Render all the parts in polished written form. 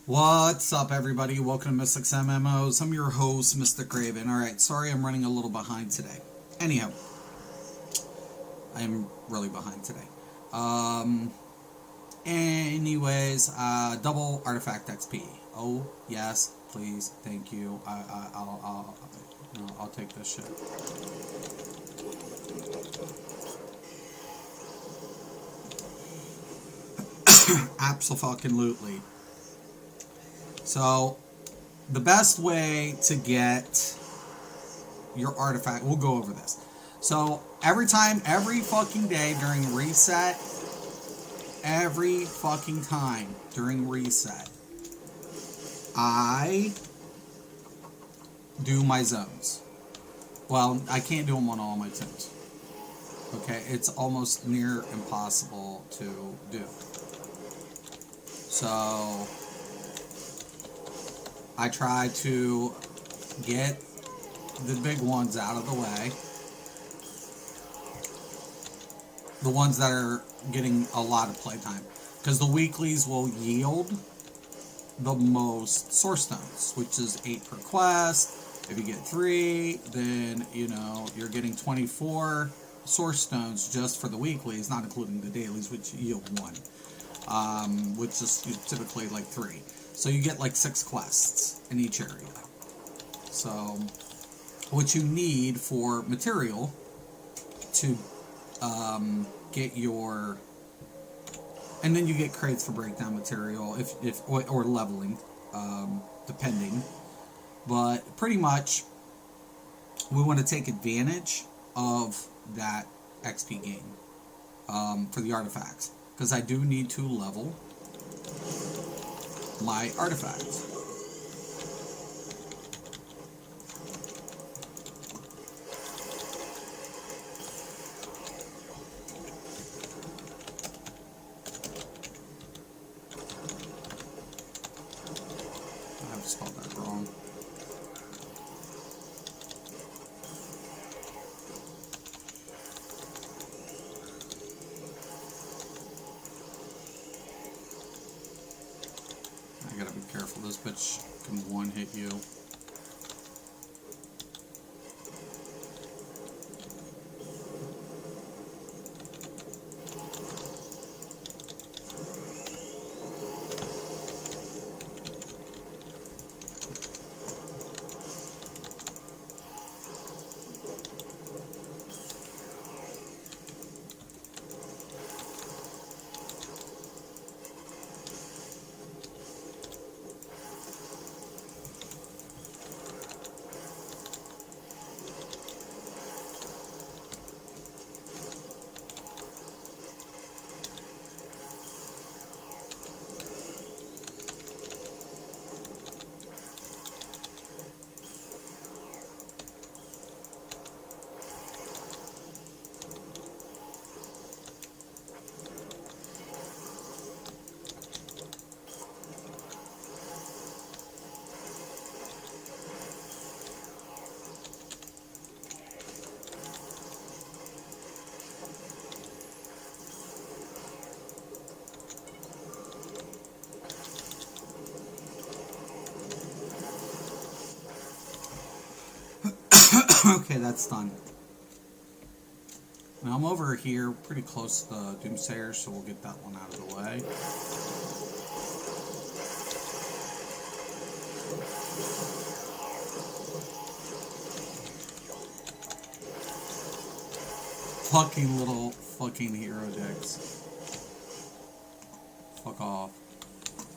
What's up, everybody? Welcome to Mystics MMOs. I'm your host, Mystic Raven. Alright, sorry I'm running a little behind today. Anyhow, I am really behind today. Anyways, double artifact XP. Oh, yes, please, thank you. I'll take this shit. Abso-fucking-lutely. So, the best way to get your artifact, we'll go over this. So, every fucking day during reset, every fucking time during reset, I do my zones. Well, I can't do them on all my zones. Okay, it's almost near impossible to do. So, I try to get the big ones out of the way. The ones that are getting a lot of playtime. Because the weeklies will yield the most source stones, which is 8 per quest. If you get 3, then, you're getting 24 source stones just for the weeklies, not including the dailies, which yield 1. Which is typically like 3. So you get like 6 quests in each area. So, what you need for material to get your, and then you get crates for breakdown material or leveling, depending. But pretty much, we want to take advantage of that XP gain for the artifacts, because I do need to level my artifacts. I have spelled that wrong. I gotta be careful, this bitch can one-hit you. Okay, that's done. Now I'm over here pretty close to the Doomsayer, so we'll get that one out of the way. Fucking little fucking hero dicks. Fuck off.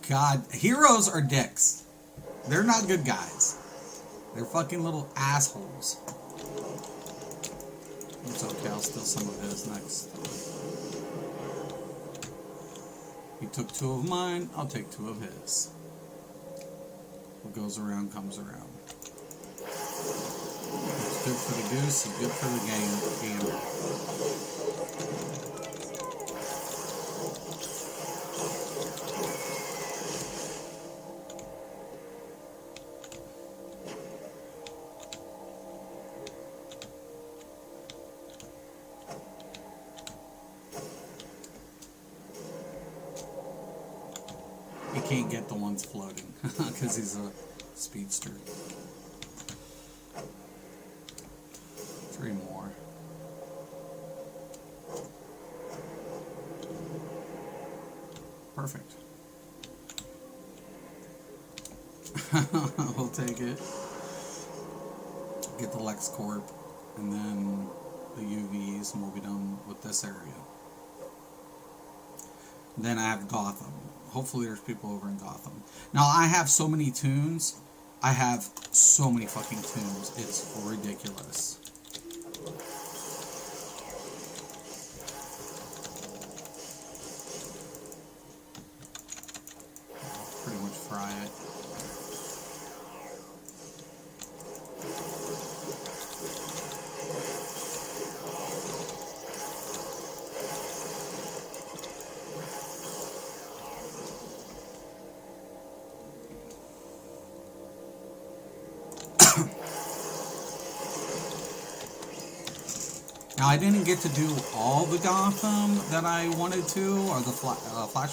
God, heroes are dicks. They're not good guys. They're fucking little assholes. It's okay, I'll steal some of his next. He took 2 of mine, I'll take 2 of his. What goes around comes around. It's good for the goose, it's good for the gander. You can't get the ones floating. because he's a speedster. 3 more. Perfect. We'll take it. Get the LexCorp, and then the UVs, and we'll be done with this area. Then I have Gotham. Hopefully there's people over in Gotham. Now I have so many tunes. I have so many fucking tunes. It's ridiculous. Pretty much fry it. Now, I didn't get to do all the Gotham that I wanted to, or the Flash,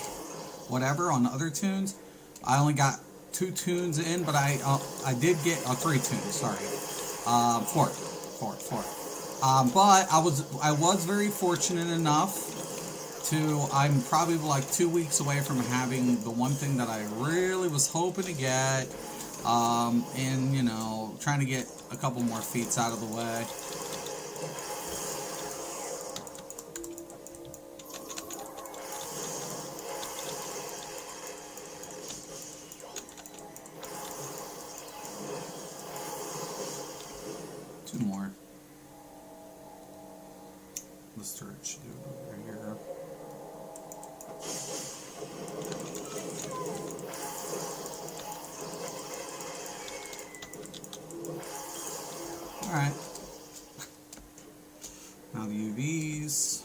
whatever, on the other tunes. I only got 2 tunes in, but I did get 3 tunes. Sorry, 4. But I was very fortunate enough to. I'm probably like 2 weeks away from having the one thing that I really was hoping to get, and you know, trying to get a couple more feats out of the way. More. Let's search over here. Alright. Now the UVs.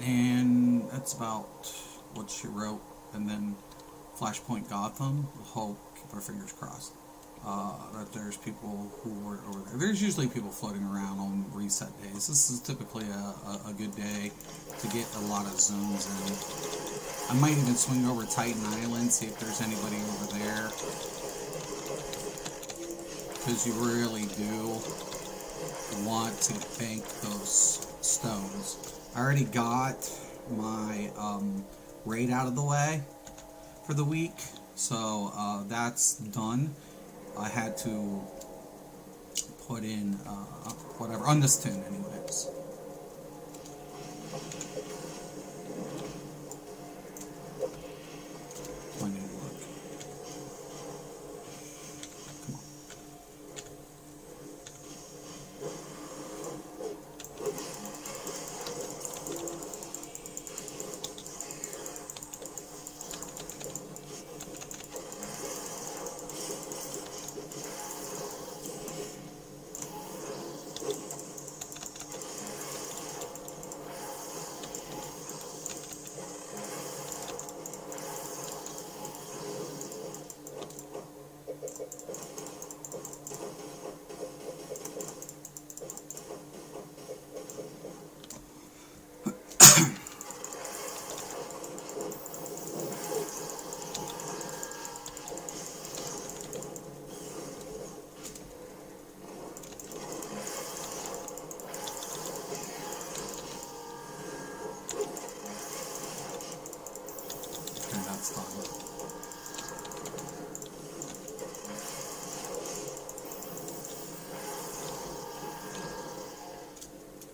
And that's about what she wrote. And then Flashpoint Gotham. We'll hope, keep our fingers crossed. That there's people who were over there. There's usually people floating around on reset days. This is typically a good day to get a lot of zones in. I might even swing over Titan Island, see if there's anybody over there. Because you really do want to bank those stones. I already got my raid out of the way for the week, so that's done. I had to put in whatever on this tune, anyways. Plenty of work. Come on.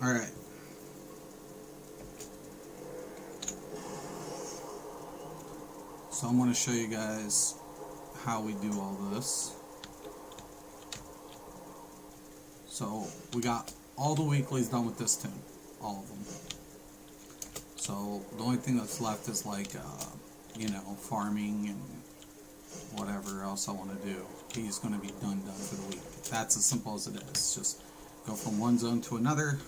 Alright. So I'm going to show you guys how we do all this. So we got all the weeklies done with this tune. All of them. So the only thing that's left is like, you know, farming and whatever else I want to do. He's going to be done for the week. That's as simple as it is. Just go from one zone to another.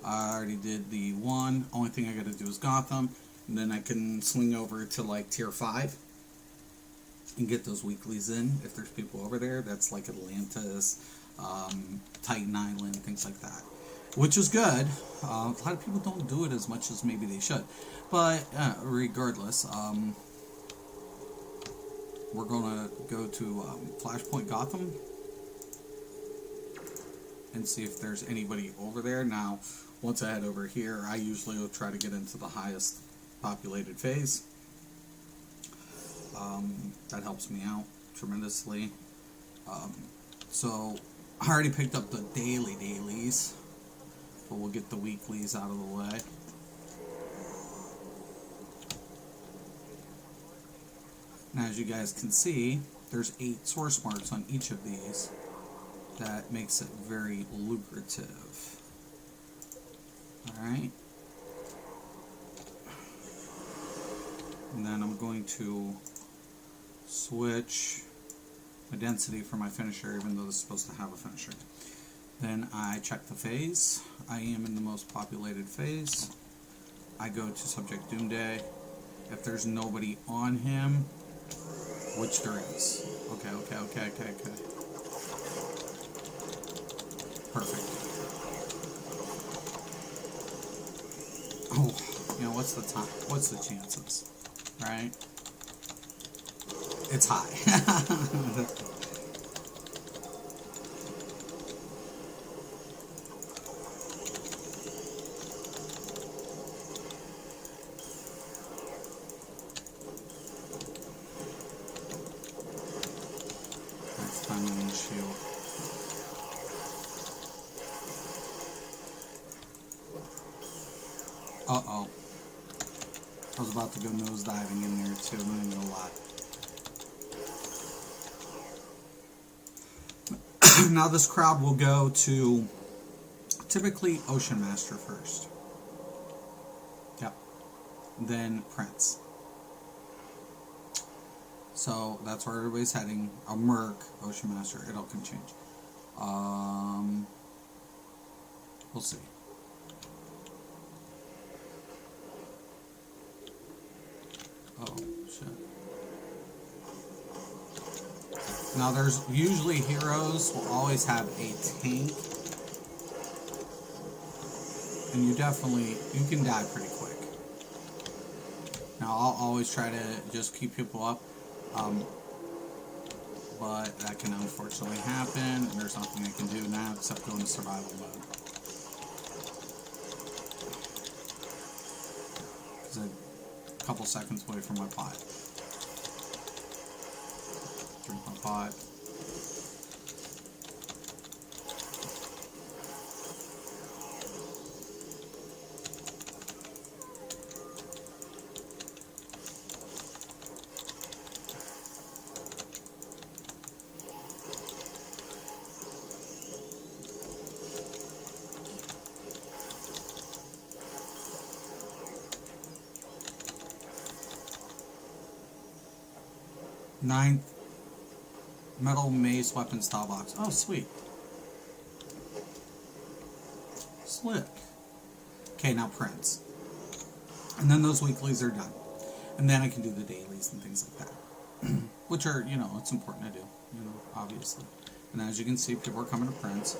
I already did the one. Only thing I got to do is Gotham. And then I can swing over to like tier 5 and get those weeklies in if there's people over there. That's like Atlantis, Titan Island, things like that. Which is good. A lot of people don't do it as much as maybe they should. But regardless, we're gonna go to Flashpoint Gotham and see if there's anybody over there. Now, once I head over here, I usually will try to get into the highest populated phase. That helps me out tremendously. So I already picked up the dailies, but we'll get the weeklies out of the way. Now, as you guys can see, there's 8 source marks on each of these. That makes it very lucrative. Alright. And then I'm going to switch my density for my finisher, even though this is supposed to have a finisher. Then I check the phase. I am in the most populated phase. I go to Subject Doomday. If there's nobody on him, which there is. Okay. Perfect. Oh, you know, what's the time? What's the chances? Right? It's high. Next time I'm in the shield. Uh-oh. I was about to go nose diving in there too, I'm not gonna lie. Now this crowd will go to typically Ocean Master first. Yep. Then Prince. So that's where everybody's heading. A Merc, Ocean Master, it all can change. We'll see. Oh, shit. Now there's usually heroes will always have a tank. And you can die pretty quick. Now I'll always try to just keep people up. But that can unfortunately happen, and there's nothing I can do now except go into survival mode. Because I'm a couple seconds away from my pot. Drink my pot. Ninth metal mace weapon style box. Oh, sweet. Slick. Okay, now Prince. And then those weeklies are done. And then I can do the dailies and things like that. Which are, you know, it's important to do, you know, obviously. And as you can see, people are coming to Prince.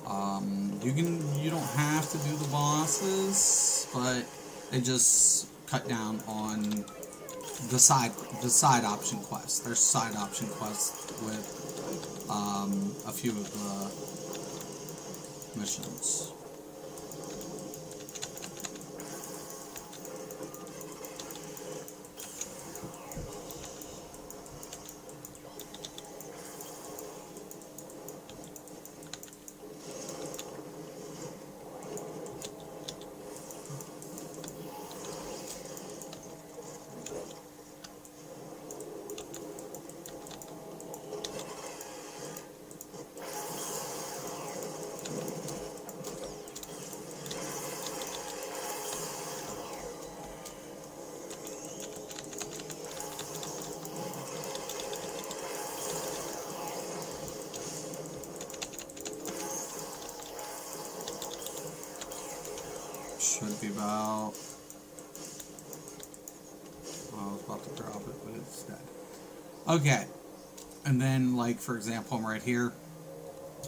You don't have to do the bosses, but they just cut down on the side option quests. There's side option quests with a few of the missions. Should be about... I was about to drop it, but it's dead. Okay. And then, like, for example, I'm right here.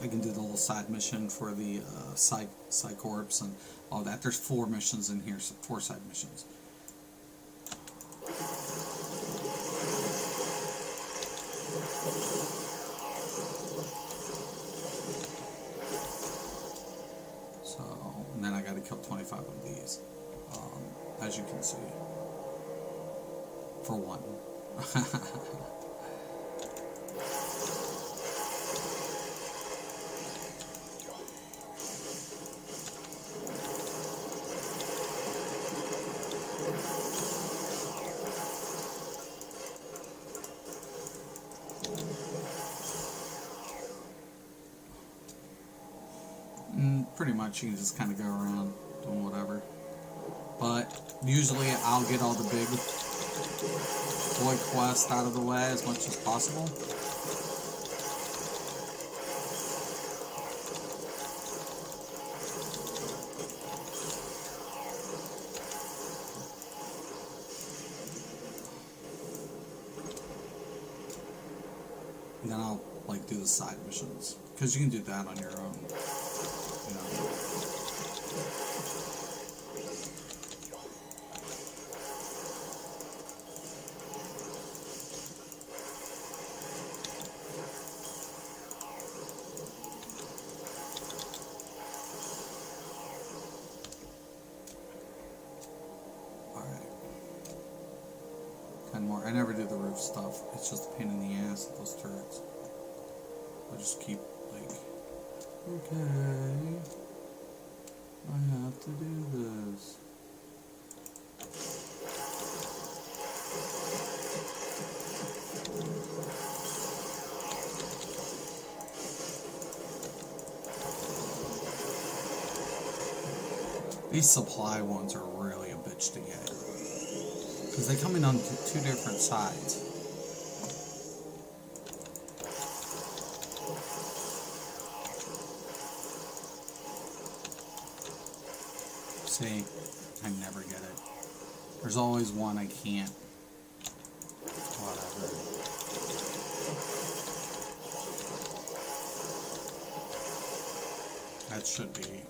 I can do the little side mission for the Psycorps and all that. There's 4 missions in here, so 4 side missions. as you can see. For one. Pretty much you can just kind of go around doing whatever. But usually I'll get all the big boy quests out of the way as much as possible. And then I'll like do the side missions, because you can do that on your own, you know. More. I never do the roof stuff. It's just a pain in the ass at those turrets. I just keep like, okay, I have to do this. These supply ones are really a bitch to get, because they come in on two different sides. See, I never get it. There's always one I can't. Whatever. That should be it.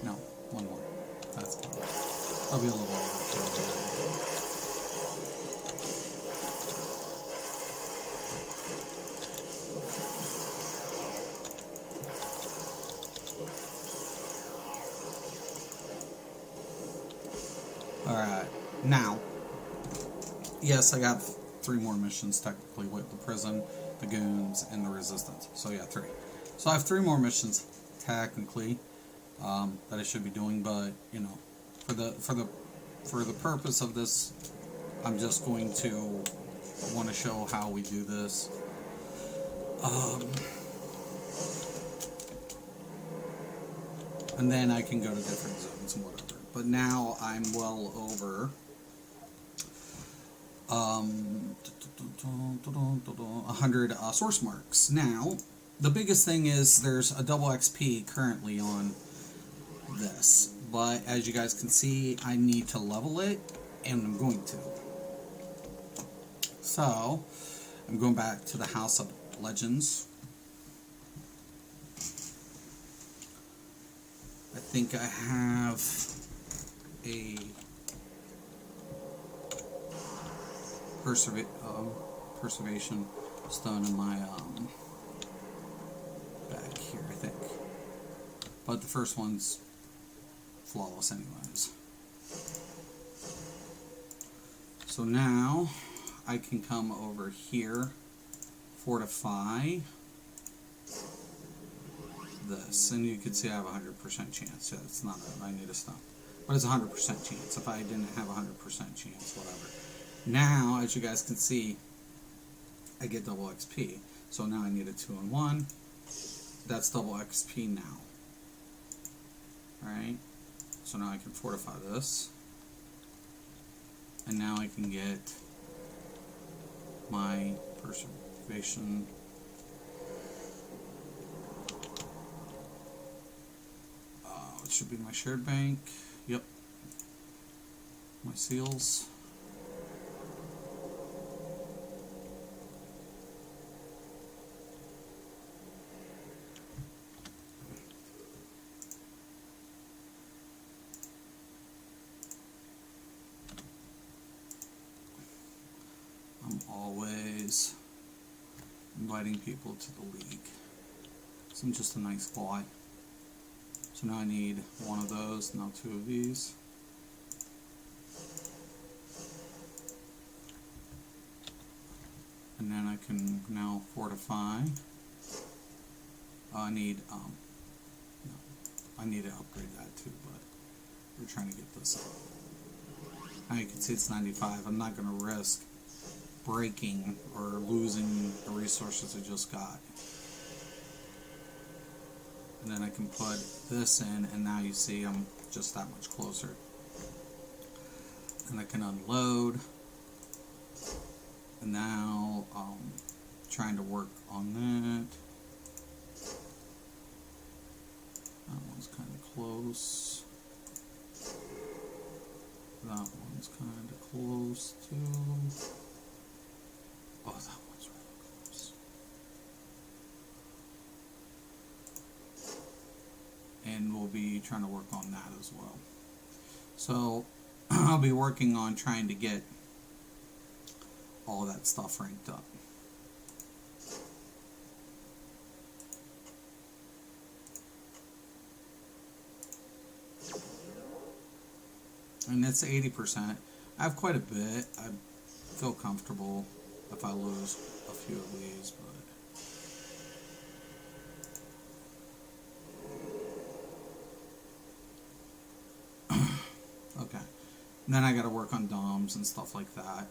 No, one more. That's good. I'll be a little overkill. Alright, now, yes, I got 3 more missions technically with the prison, the goons, and the resistance. So yeah, 3. So I have 3 more missions technically that I should be doing, but you know, for the purpose of this, I'm just going to want to show how we do this. And then I can go to different zones and whatever. But now I'm well over 100 source marks. Now, the biggest thing is there's a double XP currently on this. But as you guys can see, I need to level it, and I'm going to. So, I'm going back to the House of Legends. I think I have a preservation stone in my bag here, I think. But the first one's flawless anyways. So now I can come over here, fortify this, and you can see I have a 100% chance. Yeah, it's not I need a stone, but it's a 100% chance. If I didn't have a 100% chance, whatever. Now, as you guys can see, I get double XP. So now I need a 2 and 1. That's double XP now. Alright, so now I can fortify this, and now I can get my preservation. It should be my shared bank. Yep. My seals. I'm always inviting people to the league. So I'm just a nice guy. So So now I need one of those, now two of these. And then I can now fortify. I need no, I need to upgrade that too, but we're trying to get this up. Now you can see it's 95. I'm not going to risk breaking or losing the resources I just got. And then I can put this in, and now you see I'm just that much closer. And I can unload. And now trying to work on that. That one's kind of close. That one's kind of close too. Oh, that one's really close. And we'll be trying to work on that as well. So I'll be working on trying to get all that stuff ranked up. And it's 80%. I have quite a bit. I feel comfortable if I lose a few of these, but okay. And then I got to work on DOMs and stuff like that.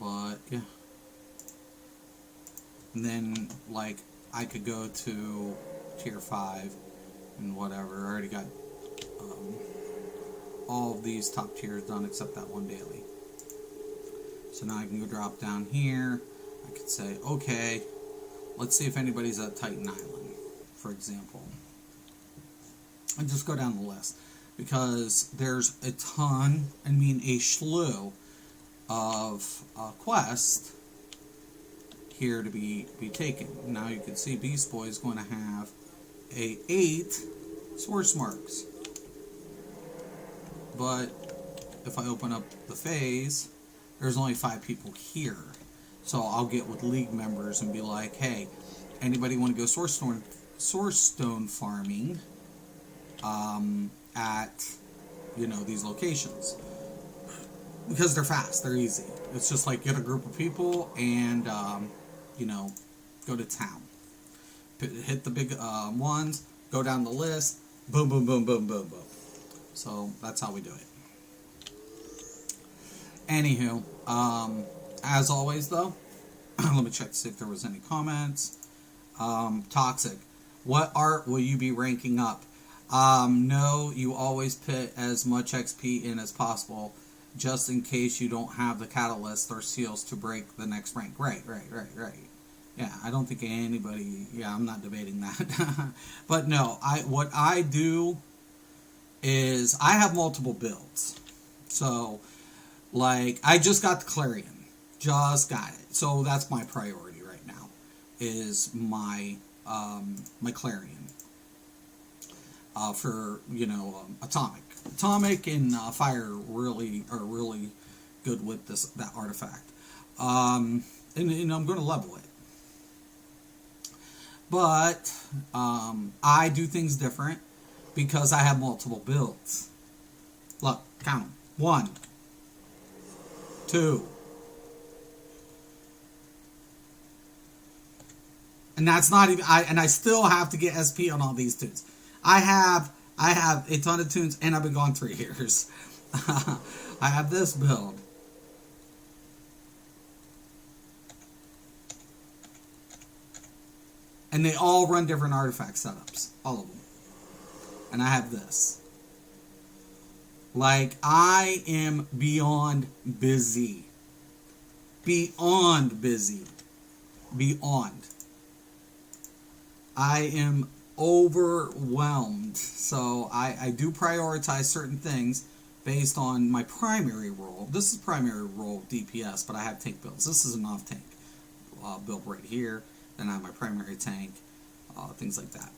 But yeah. And then like I could go to tier 5 and whatever. I already got all of these top tiers done except that one daily. So now I can go drop down here. I could say, okay, let's see if anybody's at Titan Island, for example. And just go down the list. Because there's a ton, I mean a slew of quests here to be taken. Now you can see Beast Boy is going to have 8 source marks. But if I open up the phase, there's only 5 people here. So I'll get with League members and be like, hey, anybody want to go source stone farming at, you know, these locations? Because they're fast, they're easy. It's just like get a group of people and, you know, go to town. Hit the big ones, go down the list, boom, boom, boom, boom, boom, boom. So that's how we do it. Anywho, as always though, let me check to see if there was any comments. Toxic. What art will you be ranking up? No, you always put as much XP in as possible, just in case you don't have the catalyst or seals to break the next rank. Right. Yeah, I don't think anybody, yeah, I'm not debating that. But no, what I do is I have multiple builds. So, like, I just got the Clarion. Just got it. So that's my priority right now, is my my Clarion. For, you know, Atomic and Fire really are really good with that artifact. And I'm going to level it. But I do things different because I have multiple builds. Look, count them. 1, 2. And that's not even, and I still have to get SP on all these tunes. I have a ton of tunes, and I've been gone 3 years. I have this build. And they all run different artifact setups. All of them. And I have this. Like, I am beyond busy. Beyond busy. Beyond. I am overwhelmed. So I do prioritize certain things based on my primary role. This is primary role DPS, but I have tank builds. This is an off-tank build right here. Then I have my primary tank, things like that.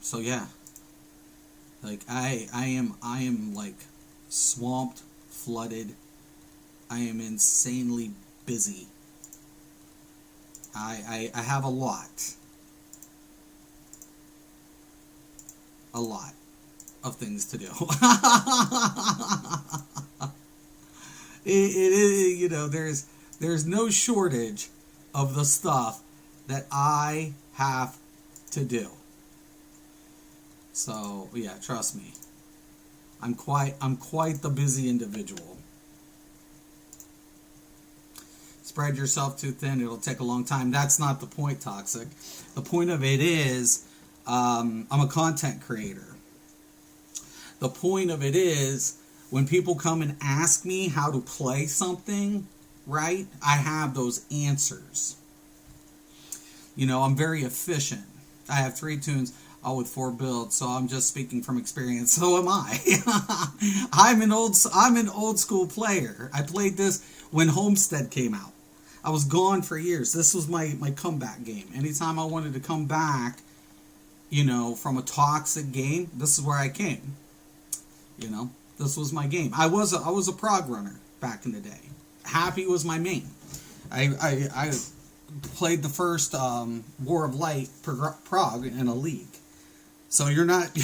So yeah, like I am like swamped, flooded. I am insanely busy. I have a lot of things to do. You know, there's no shortage of the stuff that I have to do. So yeah, trust me, I'm quite the busy individual. Spread yourself too thin; it'll take a long time. That's not the point, Toxic. The point of it is, I'm a content creator. The point of it is, when people come and ask me how to play something, right? I have those answers. You know, I'm very efficient. I have 3 tunes, all with 4 builds, so I'm just speaking from experience. So am I. I'm an old school player. I played this when Homestead came out. I was gone for years. This was my comeback game. Anytime I wanted to come back, you know, from a toxic game, this is where I came. You know, this was my game. I was a prog runner back in the day. Happy was my main. I played the first War of Light prog in a league. So you're not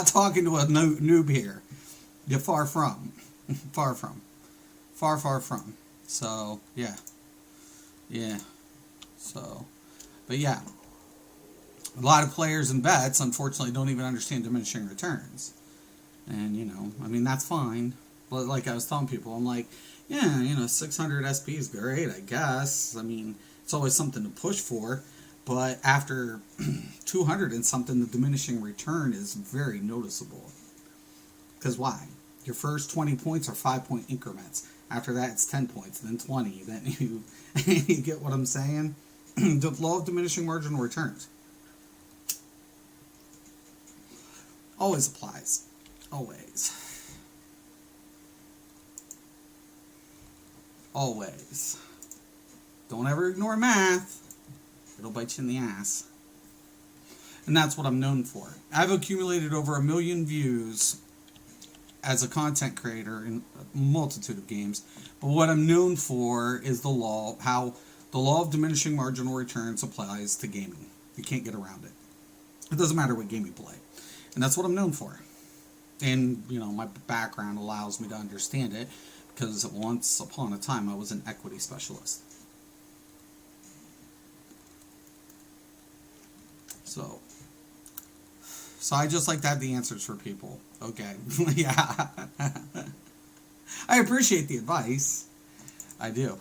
talking to a noob here. You're far from. So yeah. So, but yeah, a lot of players and vets unfortunately don't even understand diminishing returns. And, you know, I mean, that's fine. But like I was telling people, I'm like, yeah, you know, 600 SP is great, I guess. I mean, it's always something to push for. But after 200 and something, the diminishing return is very noticeable. Because why? Your first 20 points are 5-point increments. After that, it's 10 points, then 20. Then you get what I'm saying? The law of diminishing marginal returns always applies. Always. Always. Don't ever ignore math. It'll bite you in the ass. And that's what I'm known for. I've accumulated over 1 million views as a content creator in a multitude of games. But what I'm known for is how the law of diminishing marginal returns applies to gaming. You can't get around it. It doesn't matter what game you play. And that's what I'm known for. And, you know, my background allows me to understand it because once upon a time I was an equity specialist. So I just like to have the answers for people. Okay. Yeah. I appreciate the advice. I do.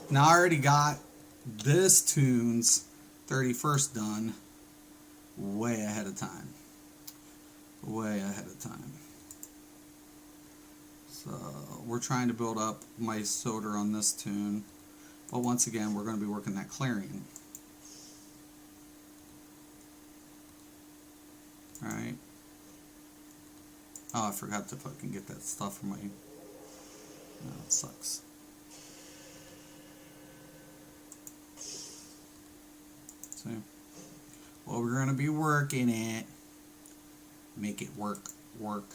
Now I already got this tune's 31st done way ahead of time. Way ahead of time. So we're trying to build up my soda on this tune. But once again, we're going to be working that clarion. Alright. Oh, I forgot to fucking get that stuff from my... No, it sucks. So, well, we're going to be working it. Make it work. And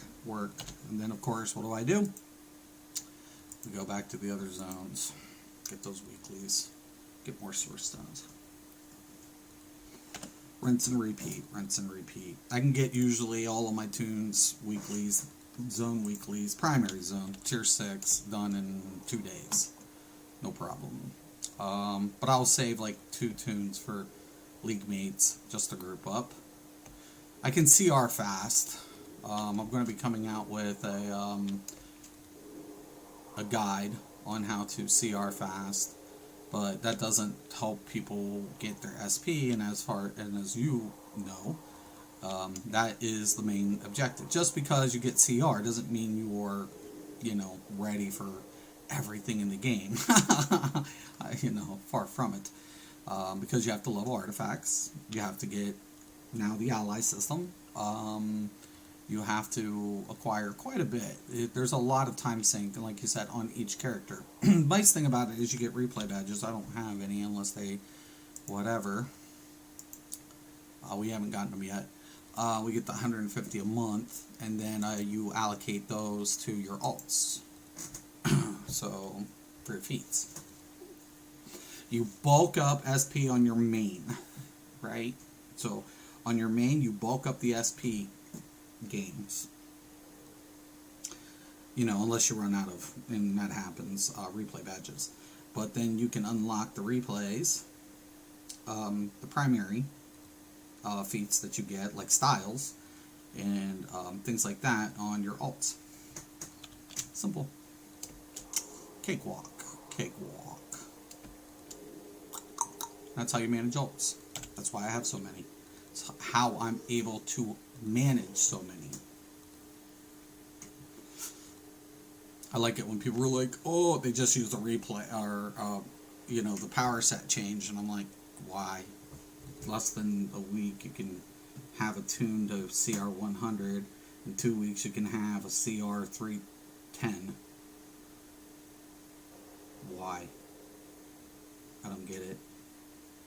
then, of course, what do? We go back to the other zones. Get those weeklies. Get more source stones. Rinse and repeat. I can get usually all of my tunes, weeklies, zone weeklies, primary zone, tier 6, done in 2 days. No problem. But I'll save like 2 tunes for league mates just to group up. I can CR fast. I'm going to be coming out with a guide on how to CR fast. But that doesn't help people get their SP, and as you know, that is the main objective. Just because you get CR doesn't mean you're, you know, ready for everything in the game. You know, far from it. Because you have to level artifacts, you have to get now the ally system. You have to acquire quite a bit. There's a lot of time sink, and like you said, on each character. Nice thing about it is you get replay badges. I don't have any unless they, whatever. We haven't gotten them yet. We get the 150 a month, and then you allocate those to your alts. So, for your feats. You bulk up SP on your main, right? So on your main, you bulk up the SP games. You know, unless you run out of, and that happens, replay badges. But then you can unlock the replays, the primary feats that you get, like styles, and things like that on your alts. Simple. Cakewalk. Cakewalk. That's how you manage alts. That's why I have so many. It's how I'm able to manage so many. I like it when people are like, oh, they just use the replay, or, you know, the power set change, and I'm like, why? Less than a week you can have a tune to CR 100. In 2 weeks you can have a CR 310. Why? I don't get it.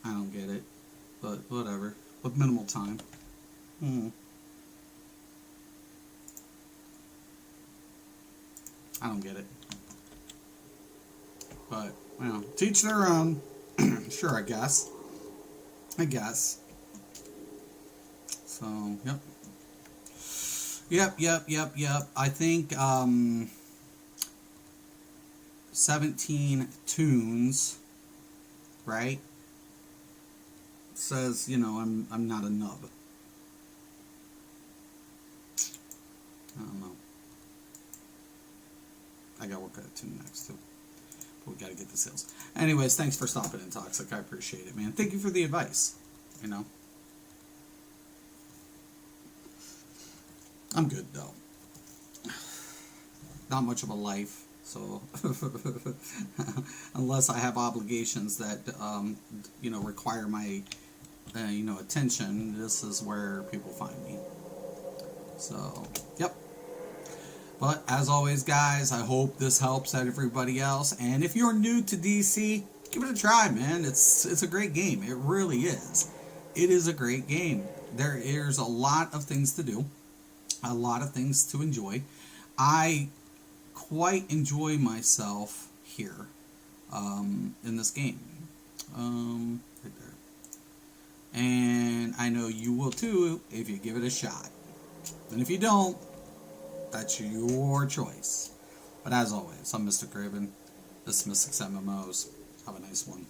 I don't get it. But whatever. With minimal time. I don't get it. But, well, teach their own. Sure, I guess. So, yep. I think 17 tunes, right? Says, you know, I'm not a nub. I don't know. I gotta work at a tune next too. But we gotta get the sales. Anyways, thanks for stopping in, Toxic. I appreciate it, man. Thank you for the advice. You know. I'm good though. Not much of a life, so unless I have obligations that you know, require my you know, attention, this is where people find me. So, yep. But as always, guys, I hope this helps out everybody else. And if you're new to DC, give it a try, man. It's a great game. It really is. It is a great game. There's a lot of things to do, a lot of things to enjoy. I quite enjoy myself here in this game. Right there. And I know you will too if you give it a shot. And if you don't, that's your choice. But as always, I'm Mr. Craven. This is Mystics MMOs. Have a nice one.